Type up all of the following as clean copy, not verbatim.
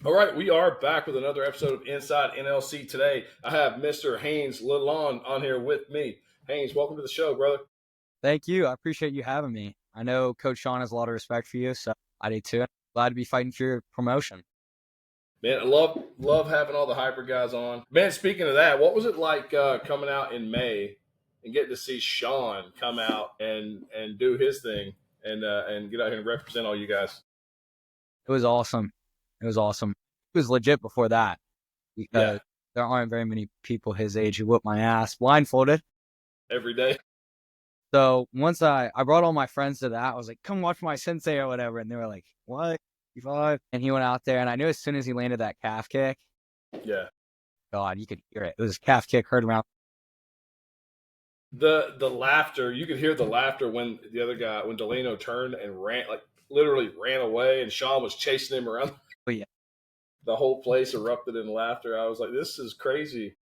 All right, we are back with another episode of Inside NLC today. I have Mr. Haynes LaLonde on here with me. Haynes, welcome to the show, brother. Thank you. I appreciate you having me. I know Coach Sean has a lot of respect for you, so I do too. Glad to be fighting for your promotion. Man, I love having all the hyper guys on. Man, speaking of that, what was it like coming out in May and getting to see Sean come out and do his thing and get out here and represent all you guys? It was awesome. It was awesome. It was legit before that Yeah, because there aren't very many people his age who whoop my ass blindfolded. every day. So once I brought all my friends to that, I was like, come watch my sensei or whatever. And they were like, what? And he went out there, and I knew as soon as he landed that calf kick, Yeah. God, you could hear it. It was a calf kick heard around. The laughter, you could hear the laughter when the other guy, when Delano turned and ran, like literally ran away, and Sean was chasing him around. But yeah, The whole place erupted in laughter. I was like, this is crazy.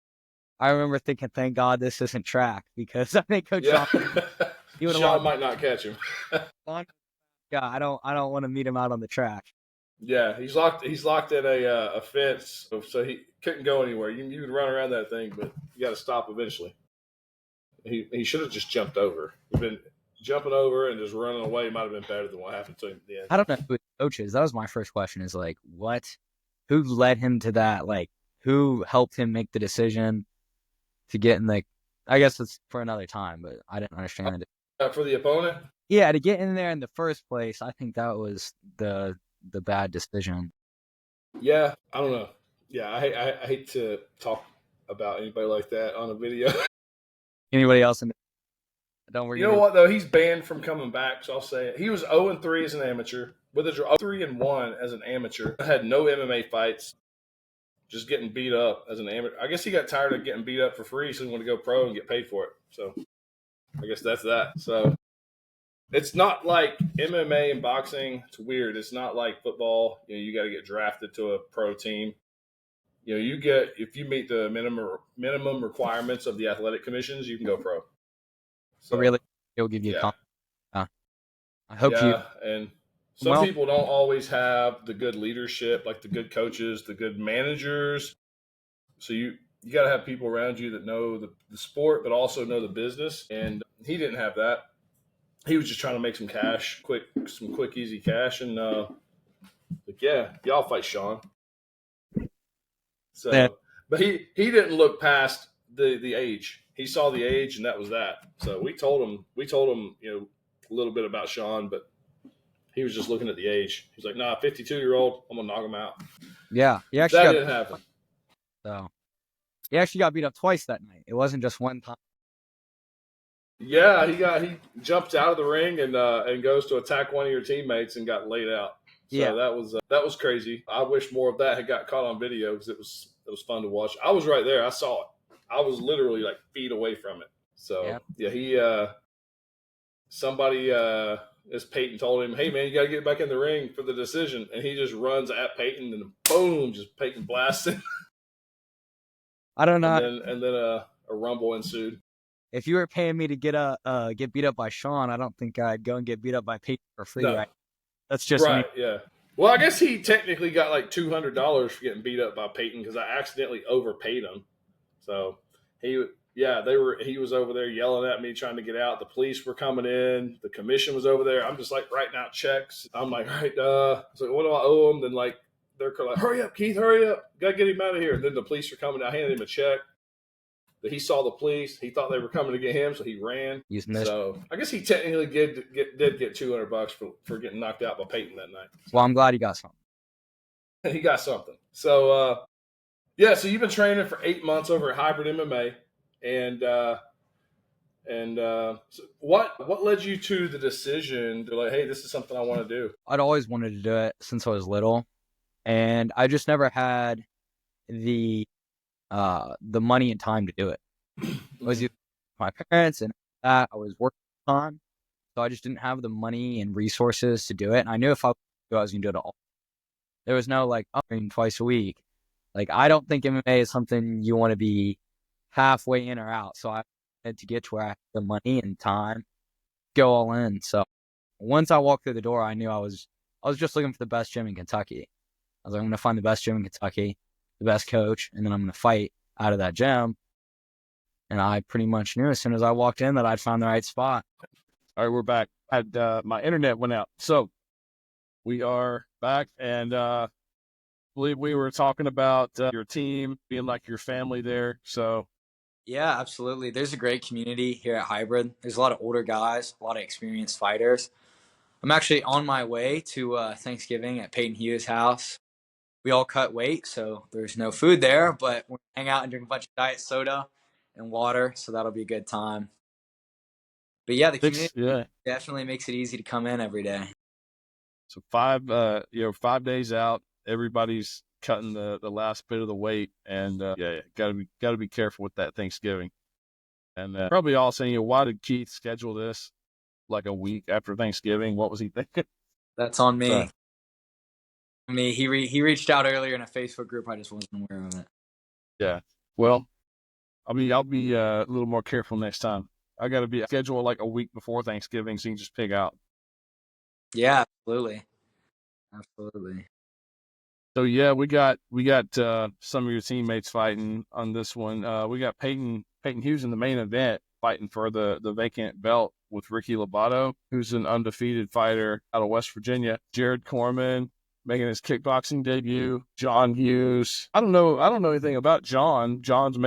I remember thinking, thank God this isn't track, because I think Coach Yeah. Sean, he would have Sean might not catch him. fun. Yeah, I don't want to meet him out on the track. Yeah, he's locked in a fence, so he couldn't go anywhere. You can run around that thing, but you got to stop eventually. He should have just jumped over. He'd been jumping over and just running away might have been better than what happened to him at the end. I don't know who his coach is. That was my first question, is like, what? Who led him to that? Like, who helped him make the decision to get in the, I guess it's for another time, but I didn't understand it. For the opponent? Yeah, to get in there in the first place, I think that was the bad decision. Yeah, I don't know. Yeah, I hate to talk about anybody like that on a video. Anybody else in the, don't worry. You know what, though? He's banned from coming back, so I'll say it. He was 0-3 as an amateur. With his 3-1 as an amateur. Had no MMA fights. Just getting beat up as an amateur. I guess he got tired of getting beat up for free, so he wanted to go pro and get paid for it. So I guess that's that. So it's not like MMA and boxing. It's weird. It's not like football. You got to get drafted to a pro team. You get, if you meet the minimum requirements of the athletic commissions, you can go pro. So really, he'll give you a I hope you. And some people don't always have the good leadership, like the good coaches, the good managers. So you got to have people around you that know the sport, but also know the business. And he didn't have that. He was just trying to make some cash, quick, easy cash. And y'all fight Sean. So, yeah. But he didn't look past the age. He saw the age, and that was that. So we told him, a little bit about Sean, but he was just looking at the age. He's like, nah, 52-year-old, I'm gonna knock him out. Yeah, that didn't happen. So he actually got beat up twice that night. It wasn't just one time. Yeah, he jumped out of the ring and goes to attack one of your teammates and got laid out. So yeah, that was crazy. I wish more of that had got caught on video because it was fun to watch. I was right there. I saw it. I was literally like feet away from it. So yeah he somebody as Peyton told him, hey man, you got to get back in the ring for the decision, and he just runs at Peyton and boom, just Peyton blasts him. I don't know. And then a rumble ensued. If you were paying me to get beat up by Sean, I don't think I'd go and get beat up by Peyton for free. No. Right? That's just right. Me. Yeah. Well, I guess he technically got like $200 for getting beat up by Peyton because I accidentally overpaid him. So he was over there yelling at me, trying to get out. The police were coming in. The commission was over there. I'm just like writing out checks. I'm like, all right, so what do I owe him? Then like they're like, hurry up, Keith, hurry up, gotta get him out of here. And then the police were coming. I handed him a check. That he saw the police. He thought they were coming to get him, so he ran. So I guess he technically did get $200 for getting knocked out by Peyton that night. Well, I'm glad he got something. He got something. So so you've been training for 8 months over at Hybrid MMA, and so what led you to the decision to like, hey, this is something I want to do? I'd always wanted to do it since I was little, and I just never had the money and time to do it. It was my parents and that I was working on, so I just didn't have the money and resources to do it. And I knew if I was going to do it all. There was no like twice a week. Like I don't think MMA is something you want to be halfway in or out. So I had to get to where I had the money and time, go all in. So once I walked through the door, I knew I was just looking for the best gym in Kentucky. was like, I'm going to find the best gym in Kentucky, the best coach, and then I'm going to fight out of that gym. And I pretty much knew as soon as I walked in that I'd found the right spot. All right, we're back. My internet went out. So we are back, and believe we were talking about your team being like your family there. So Yeah, absolutely. There's a great community here at Hybrid. There's a lot of older guys, a lot of experienced fighters. I'm actually on my way to Thanksgiving at Peyton Hughes' house. We all cut weight, so there's no food there, but we're going to hang out and drink a bunch of diet soda and water, so that'll be a good time. But yeah, the community definitely makes it easy to come in every day. So 5 days out, everybody's cutting the last bit of the weight, and gotta be careful with that Thanksgiving. And probably all saying, why did Keith schedule this like a week after Thanksgiving? What was he thinking? That's on me. He reached out earlier in a Facebook group. I just wasn't aware of it. Yeah. Well, I'll be a little more careful next time. I got to be scheduled like a week before Thanksgiving so you can just pig out. Yeah, absolutely. So yeah, we got some of your teammates fighting on this one. We got Peyton Hughes in the main event fighting for the vacant belt with Ricky Lobato, who's an undefeated fighter out of West Virginia. Jared Corman making his kickboxing debut. John Hughes. I don't know anything about John. John's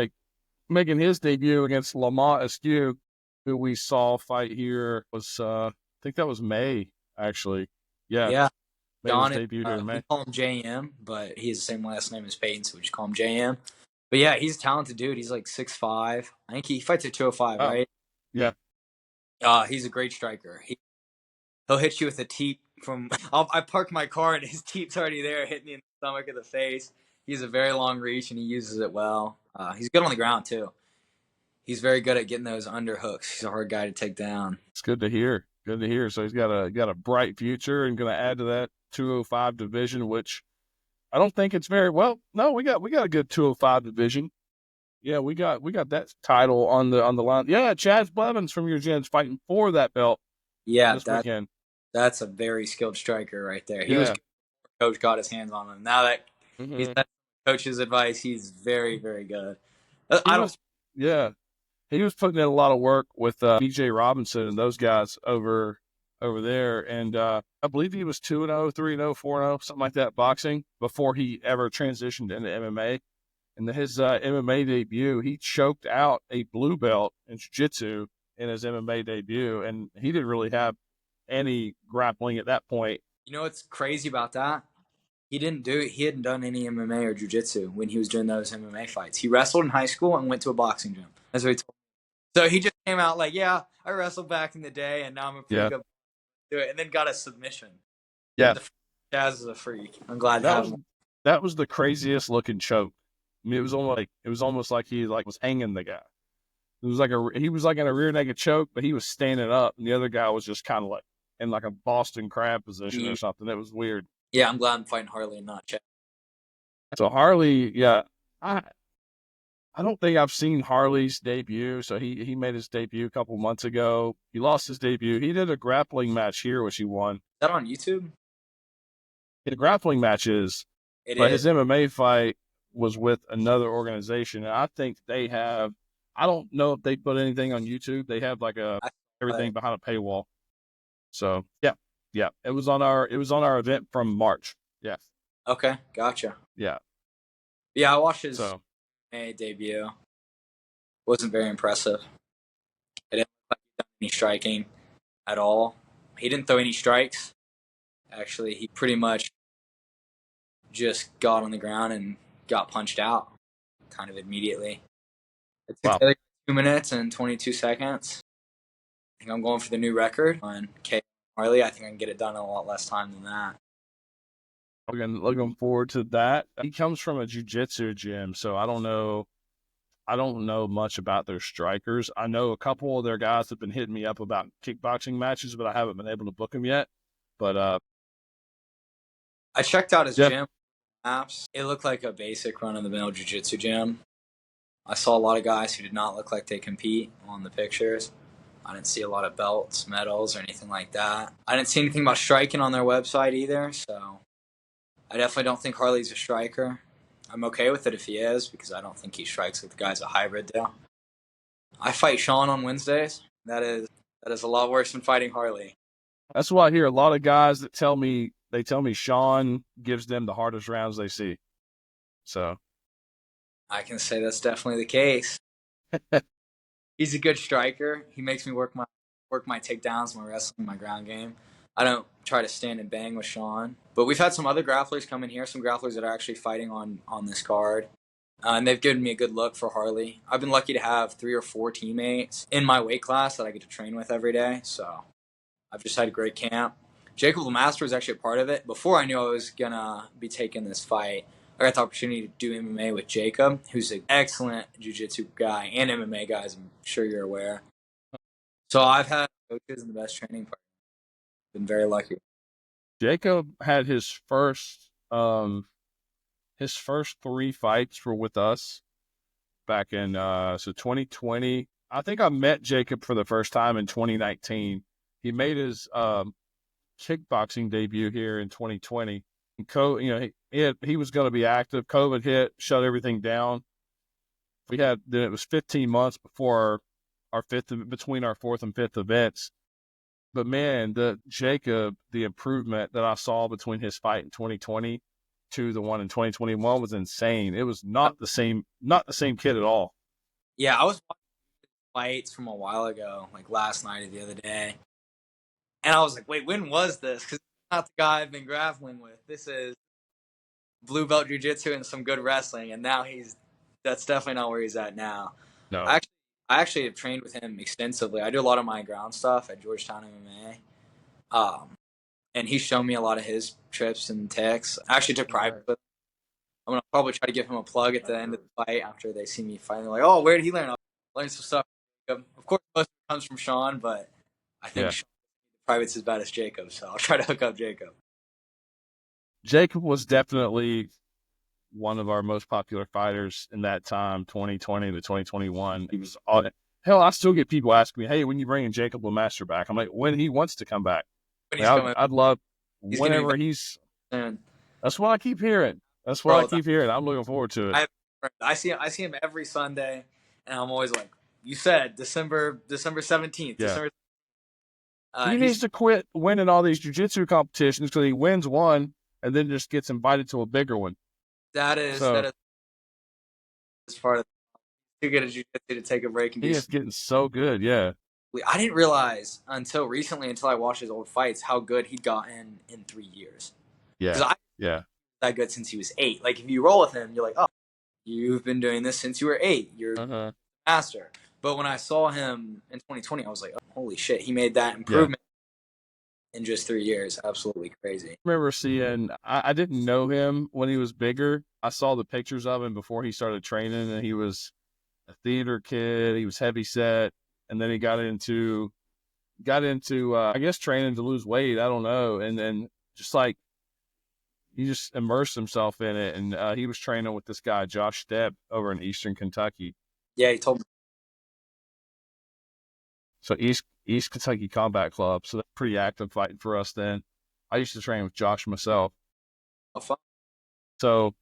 making his debut against Lamont Askew, who we saw fight here was I think that was May actually. Yeah. John, debut during May. We call him JM, but he has the same last name as Peyton, so we just call him JM. But yeah, he's a talented dude. He's like 6'5". I think he fights at 205, right? Yeah. He's a great striker. He'll hit you with a teep from. I park my car and his teep's already there, hitting you in the stomach or the face. He's a very long reach and he uses it well. He's good on the ground too. He's very good at getting those underhooks. He's a hard guy to take down. It's good to hear. So he's got a bright future and going to add to that 205 division, which I don't think it's very well. No, we got a good 205 division. Yeah, we got that title on the line. Yeah, Chad Blevins from your gen's fighting for that belt. Yeah, this weekend. That's a very skilled striker right there. He was coach got his hands on him. Now that he's had coach's advice, he's very, very good. He was putting in a lot of work with BJ Robinson and those guys over there. And I believe he was 2-0, 3-0, 4-0, something like that, boxing before he ever transitioned into MMA. And his MMA debut, he choked out a blue belt in jiu-jitsu in his MMA debut. And he didn't really have any grappling at that point. You know what's crazy about that? He hadn't done any MMA or jiu-jitsu when he was doing those MMA fights. He wrestled in high school and went to a boxing gym. That's what he told me. So he just came out like, yeah, I wrestled back in the day, and now I'm a pretty good do it, and then got a submission. Yeah. Jazz is a freak. I'm glad to have him. That was the craziest looking choke. I mean, it was almost like he was hanging the guy. It was he was like in a rear naked choke, but he was standing up, and the other guy was just kind of like in like a Boston Crab position or something. It was weird. Yeah, I'm glad I'm fighting Harley and not Chad. So Harley, I don't think I've seen Harley's debut. So he made his debut a couple months ago. He lost his debut. He did a grappling match here, which he won. Is that on YouTube? The grappling matches, but his MMA fight was with another organization. And I think they have, I don't know if they put anything on YouTube. They have like everything behind a paywall. So yeah. It was on our event from March. Yeah. Okay, gotcha. Yeah. Yeah, I watched his MMA debut. Wasn't very impressive. It didn't look like he done any striking at all. He didn't throw any strikes. Actually, he pretty much just got on the ground and got punched out kind of immediately. It took 2 minutes and 22 seconds. I think I'm going for the new record on Harley. I think I can get it done in a lot less time than that. Looking forward to that. He comes from a jiu-jitsu gym, so I don't know much about their strikers. I know a couple of their guys have been hitting me up about kickboxing matches, but I haven't been able to book them yet. But I checked out his gym maps. It looked like a basic run-of-the-mill jiu-jitsu gym. I saw a lot of guys who did not look like they compete on the pictures. I didn't see a lot of belts, medals, or anything like that. I didn't see anything about striking on their website either, so I definitely don't think Harley's a striker. I'm okay with it if he is, because I don't think he strikes like the guy's a hybrid do. I fight Sean on Wednesdays. That is a lot worse than fighting Harley. That's why I hear a lot of guys that tell me Sean gives them the hardest rounds they see. So I can say that's definitely the case. He's a good striker. He makes me work my takedowns, my wrestling, my ground game. I don't try to stand and bang with Sean. But we've had some other grapplers come in here, some grapplers that are actually fighting on this card. And they've given me a good look for Harley. I've been lucky to have 3 or 4 teammates in my weight class that I get to train with every day. So I've just had a great camp. Jacob Lemaster was actually a part of it. Before I knew I was going to be taking this fight, I got the opportunity to do MMA with Jacob, who's an excellent jiu-jitsu guy and MMA guy, as I'm sure you're aware. So I've had coaches and the best training partners. Been very lucky. Jacob had his first 3 fights were with us back in 2020. I think I met Jacob for the first time in 2019. He made his kickboxing debut here in 2020. And he was going to be active. COVID hit, shut everything down. Then it was 15 months before between our 4th and 5th events. But man, the improvement that I saw between his fight in 2020 to the one in 2021 was insane. It was not the same kid at all. Yeah, I was watching fights from a while ago, like last night or the other day. And I was like, wait, when was this? Because it's not the guy I've been grappling with. This is blue belt jiu-jitsu and some good wrestling. And now that's definitely not where he's at now. No. I actually have trained with him extensively. I do a lot of my ground stuff at Georgetown MMA. And he's shown me a lot of his trips and techs. I actually took private with him. I'm going to probably try to give him a plug at the end of the fight after they see me fight. They're like, oh, where did he learn? I'll learn some stuff. Of course, most of it comes from Sean, but I think Sean, private's as bad as Jacob, so I'll try to hook up Jacob. Jacob was definitely one of our most popular fighters in that time, 2020 to 2021. He was on it. Hell, I still get people asking me, hey, when you bringing Jacob Lemaster back? I'm like, when he wants to come back. I'd love whenever he's. That's what I keep hearing. I'm looking forward to it. I see him every Sunday, and I'm always like, you said December 17th. Yeah. He needs to quit winning all these jiu-jitsu competitions because he wins one and then just gets invited to a bigger one. That is part of too good at jiu-jitsu to take a break. And he is getting so good, yeah. I didn't realize until I watched his old fights, how good he'd gotten in 3 years. Yeah, that good since he was 8. Like, if you roll with him, you're like, oh, you've been doing this since you were 8. You're a master. But when I saw him in 2020, I was like, oh, holy shit, he made that improvement in just 3 years. Absolutely crazy. I remember seeing, I didn't know him when he was bigger. I saw the pictures of him before he started training, and he was a theater kid. He was heavy set, and then he got into I guess training to lose weight. I don't know. And then just like, he just immersed himself in it, and he was training with this guy, Josh Stepp, over in Eastern Kentucky. Yeah, he told me. So East Kentucky Combat Club. So that's pretty active fighting for us then. I used to train with Josh myself. Oh, fun. So,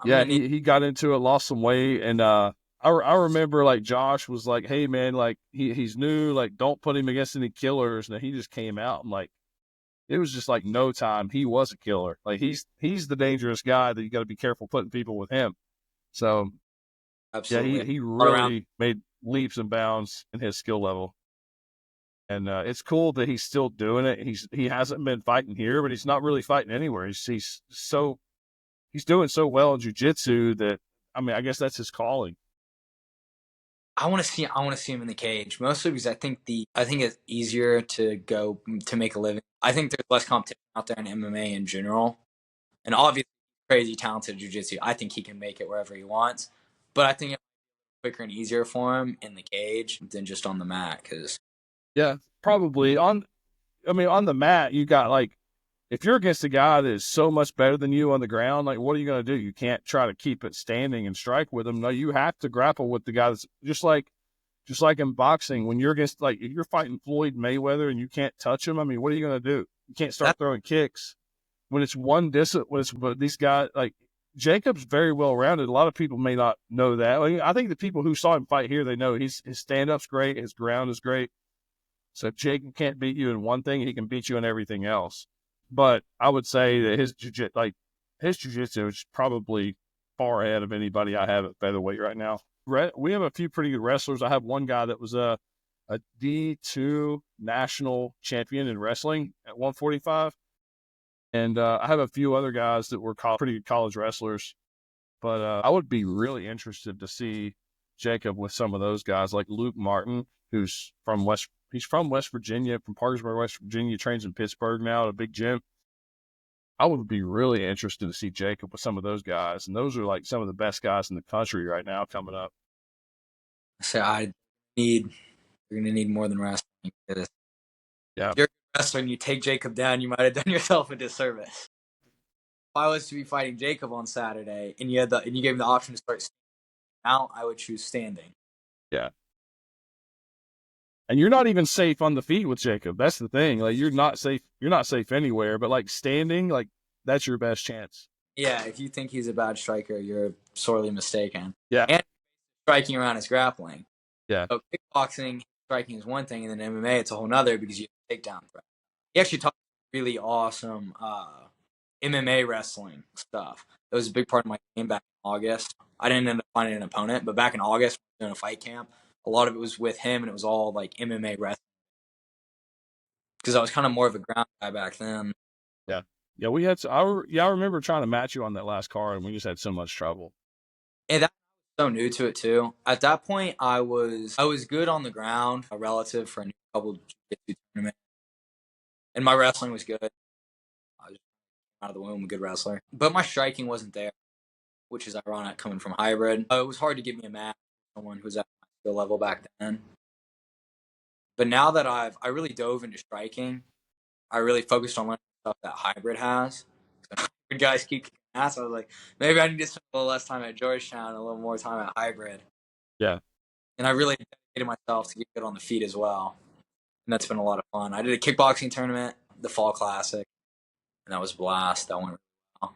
yeah, he got into it, lost some weight, and I remember, like, Josh was like, hey, man, like, he's new, like, don't put him against any killers. And then he just came out and, like, it was just like no time. He was a killer. Like, he's the dangerous guy that you got to be careful putting people with him. So, absolutely. Yeah, he really made leaps and bounds in his skill level. And it's cool that he's still doing it. He hasn't been fighting here, but he's not really fighting anywhere. He's doing so well in jiu-jitsu that, I mean, I guess that's his calling. I want to see him in the cage, mostly because I think it's easier to go to make a living. I think there's less competition out there in MMA in general, and obviously crazy talented jiu-jitsu. I think he can make it wherever he wants, but I think it's quicker and easier for him in the cage than just on the mat. Yeah, probably on the mat you got, like, if you're against a guy that is so much better than you on the ground, like, what are you going to do? You can't try to keep it standing and strike with him. No, you have to grapple with the guy that's just like in boxing. When you're against, like, if you're fighting Floyd Mayweather and you can't touch him, I mean, what are you going to do? You can't start throwing kicks. when it's one discipline, but these guys, like Jacob's very well rounded. A lot of people may not know that. Like, I think the people who saw him fight here, they know his stand up's great, his ground is great. So if Jacob can't beat you in one thing, he can beat you in everything else. But I would say that his jiu-jitsu is probably far ahead of anybody I have at featherweight right now. We have a few pretty good wrestlers. I have one guy that was a D2 national champion in wrestling at 145. And I have a few other guys that were pretty good college wrestlers. But I would be really interested to see Jacob with some of those guys, like Luke Martin, who's from West Virginia, from Parkersburg, West Virginia, trains in Pittsburgh now at a big gym. I would be really interested to see Jacob with some of those guys. And those are like some of the best guys in the country right now coming up. So you're going to need more than wrestling. Yeah. If you're a wrestler and you take Jacob down, you might have done yourself a disservice. If I was to be fighting Jacob on Saturday and you gave him the option to start standing out, I would choose standing. Yeah. And you're not even safe on the feet with Jacob. That's the thing. Like, you're not safe anywhere, but like standing, like that's your best chance. Yeah, if you think he's a bad striker, you're sorely mistaken. Yeah. And striking around is grappling. Yeah. So kickboxing, striking is one thing, and then MMA, it's a whole nother because you have takedown threat. He actually taught really awesome MMA wrestling stuff. It was a big part of my game back in August. I didn't end up finding an opponent, but back in August, doing a fight camp, a lot of it was with him, and it was all like MMA wrestling. Because I was kind of more of a ground guy back then. Yeah. Yeah, we had. I remember trying to match you on that last card, and we just had so much trouble. And that was so new to it too. At that point, I was good on the ground, relative for a new couple jiu-jitsu tournament, and my wrestling was good. I was out of the womb, a good wrestler, but my striking wasn't there, which is ironic coming from hybrid. It was hard to give me a match with someone who was at my skill level back then. But now that I really dove into striking, I really focused on learning stuff that hybrid has. So hybrid guys keep kicking ass. I was like, maybe I need to spend a little less time at Georgetown, a little more time at hybrid. Yeah. And I really dedicated myself to get good on the feet as well. And that's been a lot of fun. I did a kickboxing tournament, the Fall Classic, and that was a blast. That went really well.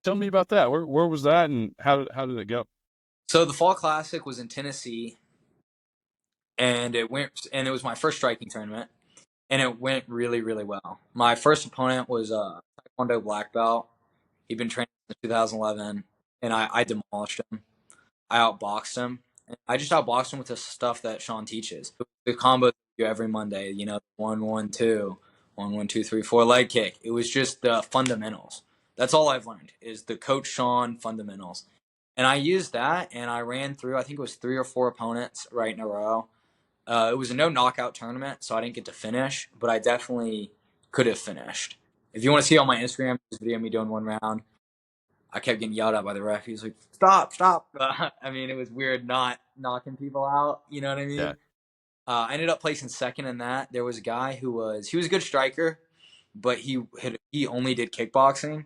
Tell me about that. Where was that, and how did it go? So the Fall Classic was in Tennessee, and it was my first striking tournament, and it went really, really well. My first opponent was a Taekwondo black belt. He'd been training since 2011, and I demolished him. I outboxed him. And I just outboxed him with the stuff that Sean teaches. The combos you do every Monday, 1-1-2, 1-1-2-3-4 leg kick. It was just the fundamentals. That's all I've learned is the Coach Sean fundamentals. And I used that, and I ran through, I think it was 3 or 4 opponents right in a row. It was a no knockout tournament, so I didn't get to finish, but I definitely could have finished. If you want to see on my Instagram, there's a video of me doing one round. I kept getting yelled at by the ref. He was like, stop. I mean, it was weird not knocking people out. You know what I mean? Yeah. I ended up placing second in that. There was a guy he was a good striker, but he only did kickboxing.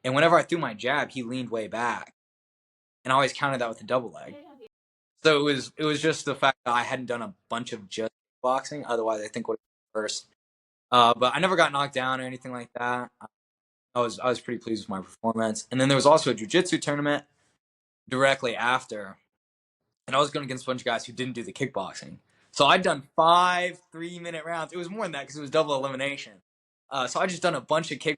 And whenever I threw my jab, he leaned way back. And I always counted that with a double leg. So it was just the fact that I hadn't done a bunch of just kickboxing. Otherwise, I think would have been first. But I never got knocked down or anything like that. I was pretty pleased with my performance. And then there was also a jiu-jitsu tournament directly after. And I was going against a bunch of guys who didn't do the kickboxing. So I'd done 5 3-minute rounds. It was more than that because it was double elimination. So I just done a bunch of kickboxing.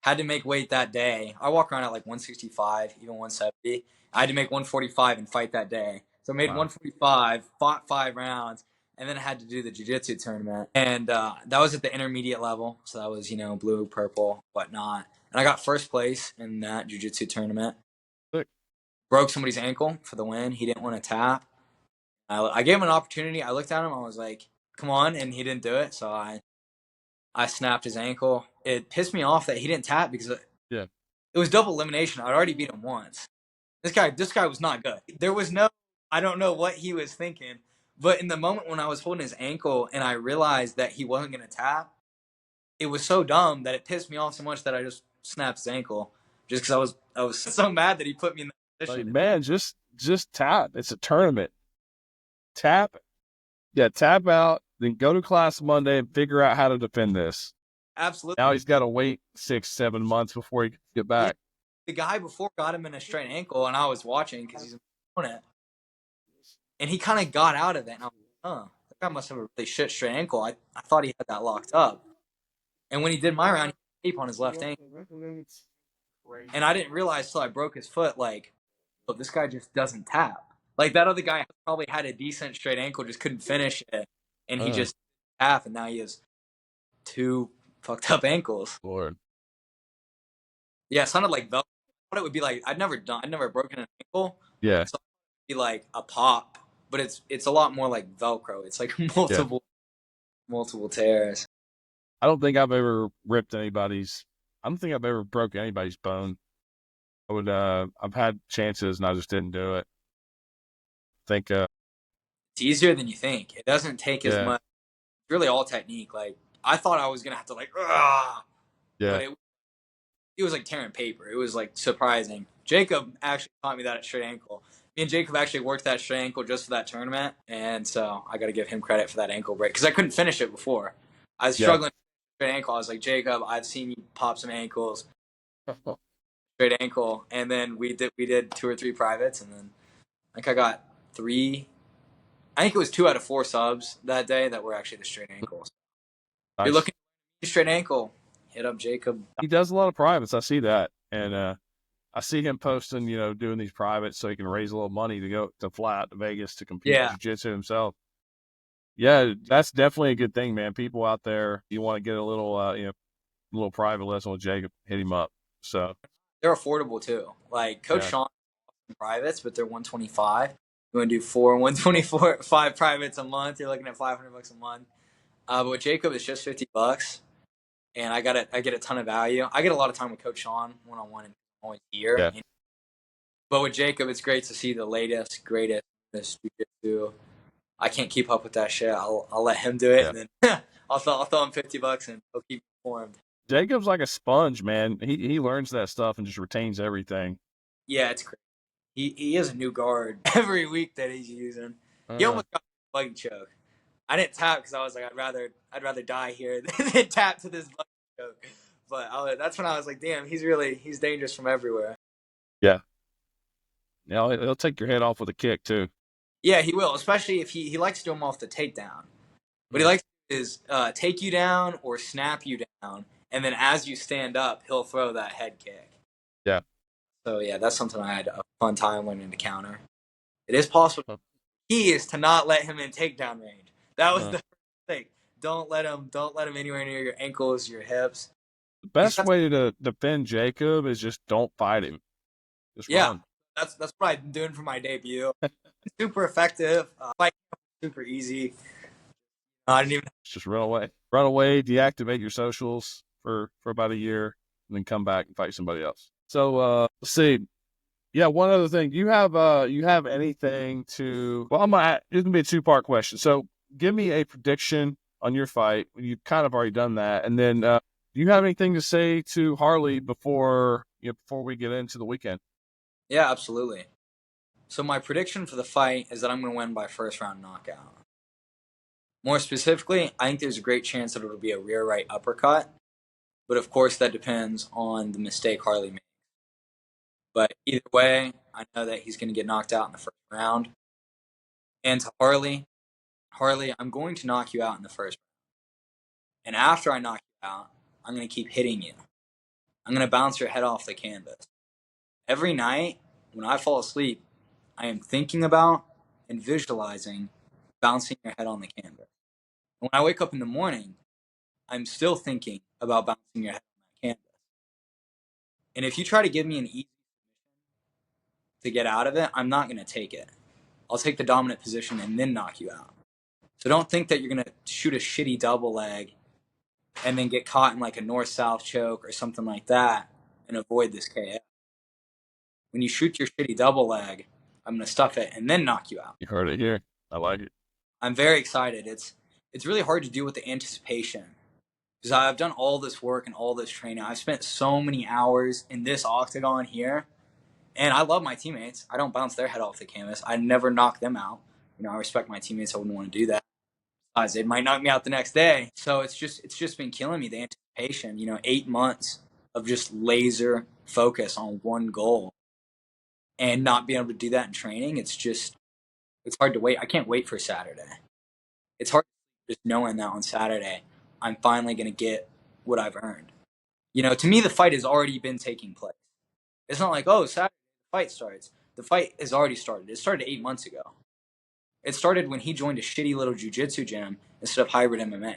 Had to make weight that day. I walk around at like 165, even 170. I had to make 145 and fight that day. So I made 145, fought 5 rounds, and then I had to do the jiu-jitsu tournament. And that was at the intermediate level. So that was, blue, purple, whatnot. And I got first place in that jiu-jitsu tournament. Sick. Broke somebody's ankle for the win. He didn't want to tap. I gave him an opportunity. I looked at him. I was like, come on. And he didn't do it. So I snapped his ankle. It pissed me off that he didn't tap because it was double elimination. I'd already beat him once. This guy was not good. There was I don't know what he was thinking, but in the moment when I was holding his ankle and I realized that he wasn't going to tap, it was so dumb that it pissed me off so much that I just snapped his ankle just because I was so mad that he put me in that position. Like, man, just tap. It's a tournament. Tap. Yeah, tap out, then go to class Monday and figure out how to defend this. Absolutely. Now he's got to wait 6-7 months before he can get back. The guy before got him in a straight ankle, and I was watching because he's an opponent, and he kind of got out of it. And I was like, that guy must have a really shit straight ankle. I thought he had that locked up. And when he did my round, he had tape on his left ankle. And I didn't realize till I broke his foot, like, oh, this guy just doesn't tap. Like, that other guy probably had a decent straight ankle, just couldn't finish it. And he just tapped, and now he has 2 fucked up ankles. Lord. Yeah, it sounded like Velcro. I thought it would be like, I'd never broken an ankle. Yeah. So it'd be like a pop, but it's a lot more like Velcro. It's like multiple tears. I don't think I've ever ripped anybody's. I don't think I've ever broke anybody's bone. I've had chances and I just didn't do it. I think it's easier than you think. It doesn't take as much. It's really all technique. Like, I thought I was gonna have to like, but it was like tearing paper. It was like surprising. Jacob actually taught me that at straight ankle. Me and Jacob actually worked that straight ankle just for that tournament, and so I got to give him credit for that ankle break because I couldn't finish it before. I was struggling with straight ankle. I was like, Jacob, I've seen you pop some ankles, straight ankle, and then we did 2 or 3 privates, and then I think I got 3. I think it was 2 out of 4 subs that day that were actually the straight ankles. Nice. You're looking at straight ankle, hit up Jacob. He does a lot of privates. I see that, and I see him posting, doing these privates so he can raise a little money to fly out to Vegas to compete in jiu-jitsu himself. Yeah, that's definitely a good thing, man. People out there, you want to get a little private lesson with Jacob, hit him up. So they're affordable too. Like Coach Sean privates, but they're $125. You want to do 4 $125 privates a month? You're looking at $500 a month. But with Jacob, it's just $50, and I get a ton of value. I get a lot of time with Coach Sean one-on-one, and always here. Yeah. But with Jacob, it's great to see the latest, greatest jiu-jitsu. I can't keep up with that shit. I'll let him do it, and then I'll throw him $50, and he'll keep informed. Jacob's like a sponge, man. He learns that stuff and just retains everything. Yeah, it's crazy. He has a new guard every week that he's using. He almost got a buggy choke. I didn't tap because I was like, I'd rather die here than tap to this buggy choke. But that's when I was like, damn, he's dangerous from everywhere. Yeah. Yeah, he'll take your head off with a kick too. Yeah, he will, especially if he likes to do them off the takedown. What he likes is take you down or snap you down, and then as you stand up, he'll throw that head kick. Yeah. So, yeah, that's something I had a fun time learning to counter. It is possible. Key is to not let him in takedown range. That was the first thing. Don't let him anywhere near your ankles, your hips. The best way to defend Jacob is just don't fight him. Just run. That's what I've been doing for my debut. Super effective. Fight super easy. I didn't even just run away, deactivate your socials for about a year, and then come back and fight somebody else. So let's see. Yeah, one other thing. You have anything to? Well, it's gonna be a 2-part question. So give me a prediction on your fight. You've kind of already done that, and then do you have anything to say to Harley before we get into the weekend? Yeah, absolutely. So my prediction for the fight is that I'm going to win by first round knockout. More specifically, I think there's a great chance that it'll be a rear right uppercut. But of course, that depends on the mistake Harley makes. But either way, I know that he's going to get knocked out in the first round. And to Harley, I'm going to knock you out in the first round. And after I knock you out, I'm going to keep hitting you. I'm going to bounce your head off the canvas. Every night, when I fall asleep, I am thinking about and visualizing bouncing your head on the canvas. And when I wake up in the morning, I'm still thinking about bouncing your head on that canvas. And if you try to give me an easy to get out of it, I'm not going to take it. I'll take the dominant position and then knock you out. So don't think that you're going to shoot a shitty double leg and then get caught in like a north-south choke or something like that and avoid this KO. When you shoot your shitty double leg, I'm going to stuff it and then knock you out. You heard it here. I like it. I'm very excited. It's really hard to do with the anticipation because I've done all this work and all this training. I've spent so many hours in this octagon here, and I love my teammates. I don't bounce their head off the canvas. I never knock them out. I respect my teammates. I wouldn't want to do that. It might knock me out the next day. So it's just been killing me, the anticipation. 8 months of just laser focus on one goal, and not being able to do that in training. It's hard to wait. I can't wait for Saturday. It's hard just knowing that on Saturday I'm finally going to get what I've earned. To me, the fight has already been taking place. It's not like, oh, Saturday the fight starts. The fight has already started. It started 8 months ago. It started when he joined a shitty little jiu-jitsu gym instead of hybrid MMA.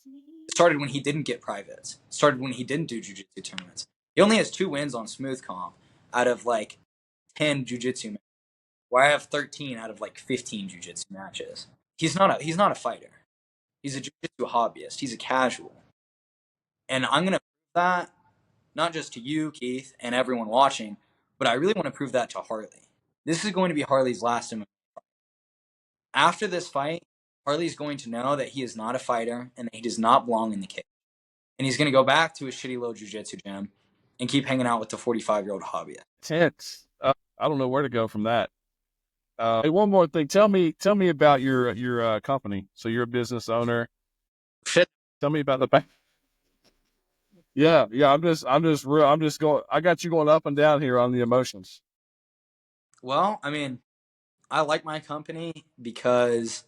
It started when he didn't get privates. It started when he didn't do jiu-jitsu tournaments. He only has 2 wins on Smooth Comp out of like 10 jiu-jitsu matches, where I have 13 out of like 15 jiu-jitsu matches. He's not a fighter. He's a jiu-jitsu hobbyist. He's a casual. And I'm going to prove that, not just to you, Keith, and everyone watching, but I really want to prove that to Harley. This is going to be Harley's last MMA fight. After this fight, Harley's going to know that he is not a fighter and that he does not belong in the cage. And he's going to go back to his shitty little jiu-jitsu gym and keep hanging out with the 45-year-old hobbyist. Tense. I don't know where to go from that. Hey, one more thing. Tell me about your company. So you're a business owner. Shit. Tell me about the bank. Yeah. I'm just going. I got you going up and down here on the emotions. Well, I mean, I like my company because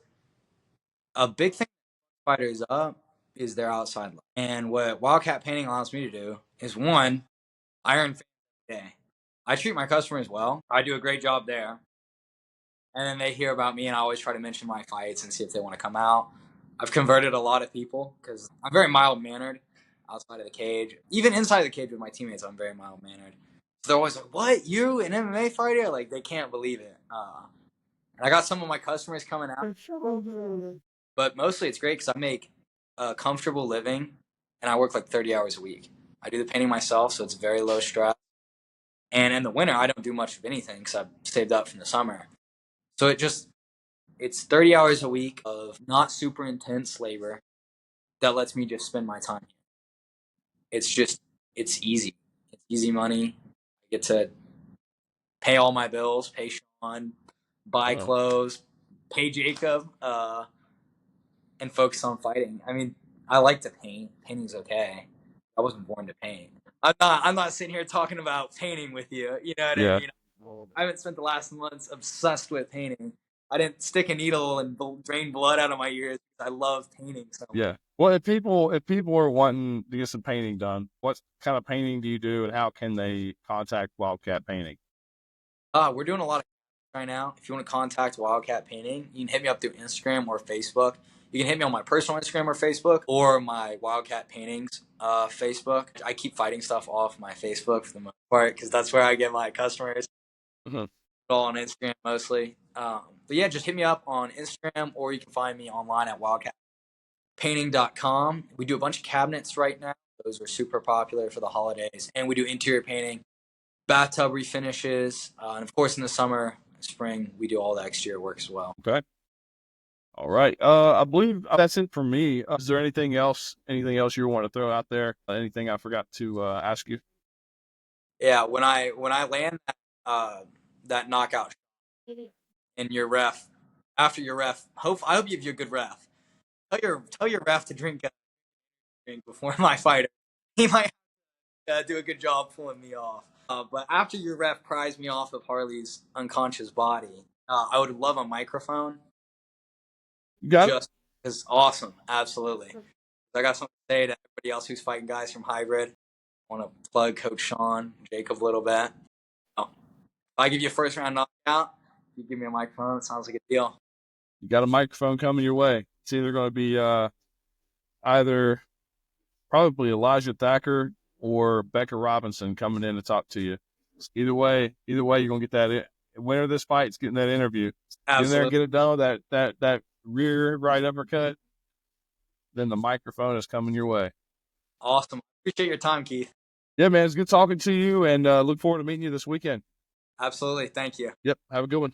a big thing fighters up is their outside life. And what Wildcat Painting allows me to do is, one, I earn fans every day. I treat my customers well. I do a great job there. And then they hear about me, and I always try to mention my fights and see if they want to come out. I've converted a lot of people because I'm very mild-mannered outside of the cage. Even inside the cage with my teammates, I'm very mild-mannered. So they're always like, what, you, an MMA fighter? Like, they can't believe it. And I got some of my customers coming out. But mostly it's great because I make a comfortable living, and I work like 30 hours a week. I do the painting myself, so it's very low stress. And in the winter, I don't do much of anything because I've saved up from the summer. So it's 30 hours a week of not super intense labor that lets me just spend my time. It's easy. It's easy money. I get to pay all my bills, pay Sean, buy clothes, pay Jacob, and focus on fighting. I mean, I like to paint. Painting's okay. I wasn't born to paint. I'm not sitting here talking about painting with you. You know what I mean? I haven't spent the last months obsessed with painting. I didn't stick a needle and drain blood out of my ears because I love painting so much. Yeah. Well, if people are wanting to get some painting done, what kind of painting do you do, and how can they contact Wildcat Painting? We're doing a lot of right now. If you want to contact Wildcat Painting, you can hit me up through Instagram or Facebook. You can hit me on my personal Instagram or Facebook, or my Wildcat Paintings Facebook. I keep fighting stuff off my Facebook for the most part because that's where I get my customers. Mm-hmm. All on Instagram mostly. But yeah, just hit me up on Instagram, or you can find me online at wildcatpainting.com. We do a bunch of cabinets right now. Those are super popular for the holidays. And we do interior painting, bathtub refinishes, and of course in the summer, spring, we do all the exterior work as well. Okay. All right. I believe that's it for me. Is there anything else you want to throw out there? Anything I forgot to ask you? Yeah, when I land that knockout in your ref, after your ref, I hope you have a good ref. Tell your ref to drink before my fighter. He might do a good job pulling me off. But after your ref pries me off of Harley's unconscious body, I would love a microphone. You got it? It's awesome. Absolutely. I got something to say to everybody else who's fighting guys from Hybrid. I want to plug Coach Sean, Jacob a little bit. If I give you a first round knockout, you give me a microphone, it sounds like a deal. You got a microphone coming your way. It's either going to be either probably Elijah Thacker or Becca Robinson coming in to talk to you. Either way, you're going to get that. Winner of this fight is getting that interview. Absolutely. Get in there and get it done with that rear right uppercut. Then the microphone is coming your way. Awesome. Appreciate your time, Keith. Yeah, man. It's good talking to you, and look forward to meeting you this weekend. Absolutely. Thank you. Yep. Have a good one.